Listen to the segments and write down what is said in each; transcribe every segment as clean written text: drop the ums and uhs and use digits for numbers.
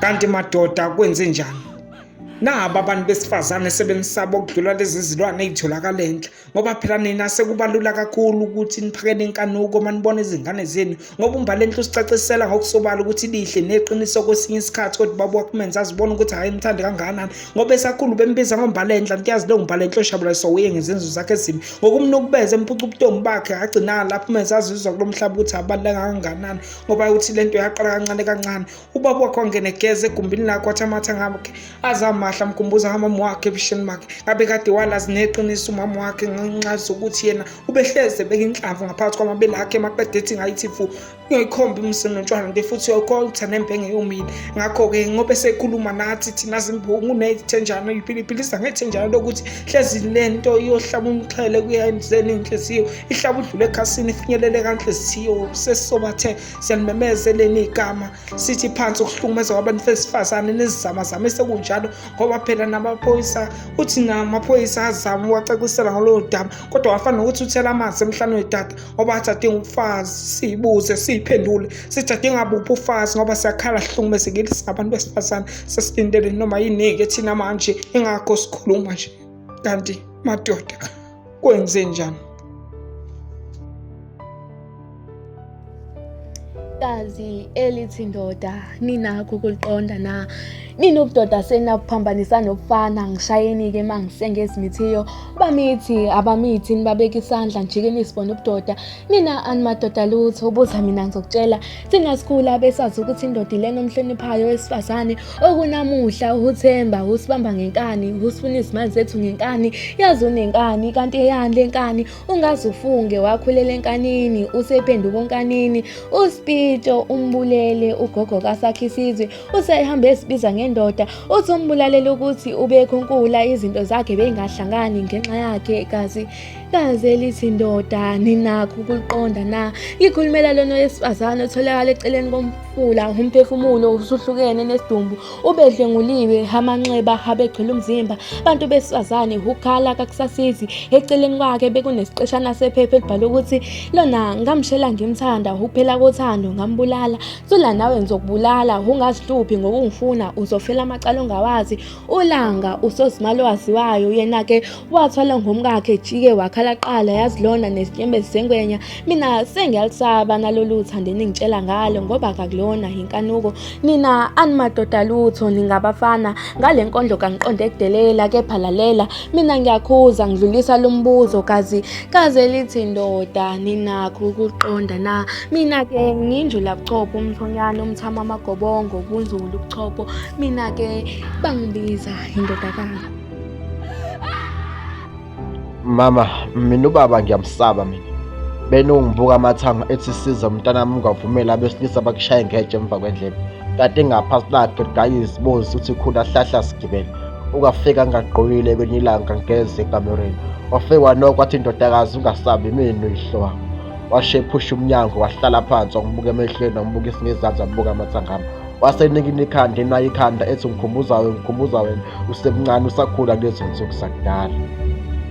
Kanti madoda kwenze njani? Naba abantu besifazane sebenisaba ukudlula lezi zilwane ezitholakala enhla, ngoba phela nina sekubalula kakhulu ukuthi niphakele inkanuko manibona izingane zenu, ngoba umbalenhle usicacisela ngokusobala ukuthi lihle neqiniso kwesinye isikhathi, kodwa baba wakumenza azibona ukuthi hayi imthande kangakanani, ngoba esakhulu bembiza ngombalenhle. Antiyazi lo mbalenhle oshabuliswa uye ngezenzo zakhe ezimbi, ngokumnukubeza emphuca ubutombi bakhe agcina lapho umenza azizwa kulo mhlaba ukuthi abaluleka kangakanani, ngoba uthi lento yaqala kancane kancane. Ubaba wakhe wangena egeza egumbini lakhe wathi amathanga akhe azama mahla mkhumbuza amama wakhe ebishini makhe, ngabe kade walazi neqiniso umama wakhe ngenxa zokuthi yena ubehleze beka inhlamvu ngaphakathi kwamabele akhe maqede ethi ngayithi fu ngiyikhomba imsini ntshwana nje futhi uyakholtha nempenge yomile. Ngakho-ke ngoba esekhuluma nathi thina zimpungu nethenjana iphiliphilisa ngethenjana lokuthi hlezi lento iyohlaba umxhele kuyenzeni inhliziyo, ihlaba udlule ekhasini ifinyelele kanhliziyo. Sesisobathe siyanimemezele igama sithi phansi ukuhlukumeza kwabantu besifazane nezizamazame sekunjalo, ngoba phela namaphoyisa uthi namaphoyisa azama uwacacisela ngalo daba, kodwa wafana nokuthi uthela amanzi emhlane wedada, ngoba athi adinga ufazi. Siyibuze siyiphendule sithi adinga buphi ufazi, ngoba siyakhala sihlukumezekile singabantu besifazane, sesilindele noma yini-ke thina manje, ingakho sikhuluma nje. Kanti madoda kwenze njani? Kazi elithi ndoda ninakho ukuliqonda na? Ninobudoda senaphambanisa nobufana. Ngishayeni-ke mangisengezmithiyo bamithi abamithi nibabeka isandla njike nisibona ubudoda. Nina animadoda lutho. Ubuza mina ngizokutshela thina sikhula besazi ukuthi indoda ilena omhloniphayo wesifazane, okunamuhla uthemba usibamba ngenkani, usifuna izimali zethu ngenkani, yazi unenkani kanti eyani lenkani ungaze ufunge wakhulela enkanini usephenduka onkanini. Usipito umbulele ugogo kasakhe isizwe usehamba esibiza ngendoda, uthi umbulalela ukuthi ubekhunkula izinto zakhe beyingahlangani ngenxa yakhe. Kazi elithi ndoda ninakho ukuliqonda na? Ngikhulumela lona wesifazane otholakala eceleni komfula, umphefumulo usuhlukene nesidumbu, ubedlenguliwe amanxeba abegcwele umzimba. Bantu besifazane ukukhala kakusasizi, eceleni kwakhe bekunesiqeshana sephepha elibhalwe ukuthi lona ngamshela ngimthanda, ukuphela kothando ngambulala. Sula nawe ngizokubulala, ungazihluphi ngokungifuna uzofela amacala ongawazi. Ulanga usozimali owaziwayo, yena-ke wathwala ngomkakhe ejike wakhala qala, yazi lona nesinyembezi sengwenya. Mina sengiyalisaba nalolu thando ningitshela ngalo, ngoba kakulona inkanuko. Nina animadoda lutho ningabafana ngale nkondlo kangiqonde kudelela, kepha lalela mina ngiyakhuza ngidlulisa lo mbuzo. Kazi elithi ndoda ninakho ukuqonda na? Mina-ke nginjula buchopho umthonyane umthamo amagobongo bunzulu ubuchopho. Mina-ke bangibiza indodakazi. Mama, mina ubaba ngiyamsaba mina. Benungibuka amathanga ethi siza umntanami ungavumela abesilisa bakushaye ngetshe emva kwendlela. Kade ngaphasi lakhe gayizibozi uthi khula hlahla sigibele. Ukafika ngagqokile kwenye ilanga ngeze ekamereni. Wafika wanokho wathi indodakazi ungasabi mina uyihlowa. Washephusha umnyango wahlala phansi wangibuka emehlweni wangibuka isingezansi wabuka amathangami. Wasenikini ikhanda nayo ikhanda ethi ngikhumbuza wena usemncane usakhula kulezi nsuku sakudala.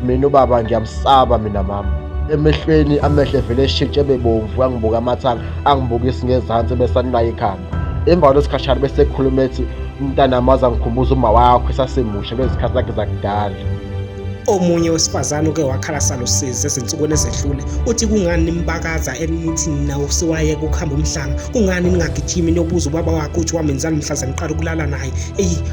Mina ubaba ngiyamsaba mina mama. Emehlweni amehlo vele eshintshe ebebomvu, angibuka amathanga angibuka isingezansi bese nayo ikhanda. Emva kwesikhashana bese ekhuluma ethi umntana maza ngikhumbuza uma wakho esasemusha lezikhathi zakhe zakudala. Omunye wesifazane uke wakhala salusizi ezinsukwini ezedlule, uthi kungani nimbakaza enithi nawo siwaye ukuhamba umhlanga, kungani ningagijimi nobuza ubaba wakhe uthi wamenzani mhlaza niqala ukulala naye.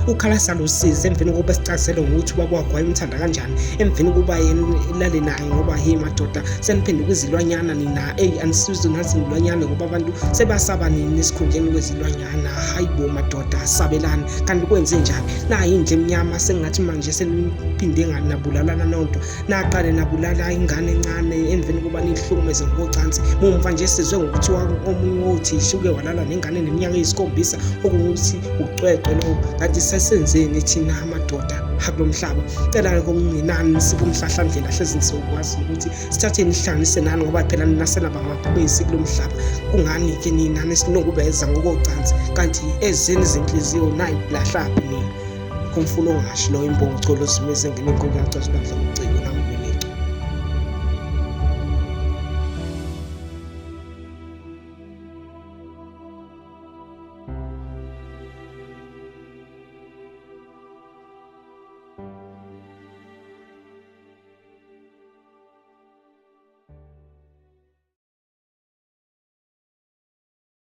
Ukhala salusizi emveni kokuba sicacisele ngokuthi ubaba wakhe wayemthanda kanjani, emveni kokuba yena elale naye, ngoba madoda seniphenduka izilwanyana nina. Anisizi nazi izilwanyana ngoba abantu sebasaba nini esikhundleni kwezilwanyana. Hayibo madoda, sabelani kanti kwenze njani? Nayi indle emnyama sengathi manje seniphinde nganabula nonto naqale nabulala ingane encane emveni kokuba nihlukumeze ngocansi. Mumva nje sizwe ngokuthi omunye uthi shuke walala nengane neminyaka eyisikhombisa, okuthi ucwecwe lo. Kanti sesenzeni thina amadoda hakulo mhlaba? Cela ngokunginani sibe umhlahlandlela hlezi sizokwazi ukuthi sithathe nihlanganise nani, ngoba phela nina senabamaphuphesi kulo mhlaba. Kungani ke nina nesinokubeza ngokocansi kanti ezeni izinhliziyo nayi lahlaphi nina? Kumfulo ngasho lo imbongo cholo simeze ngene inkonzo yacazula ngicela.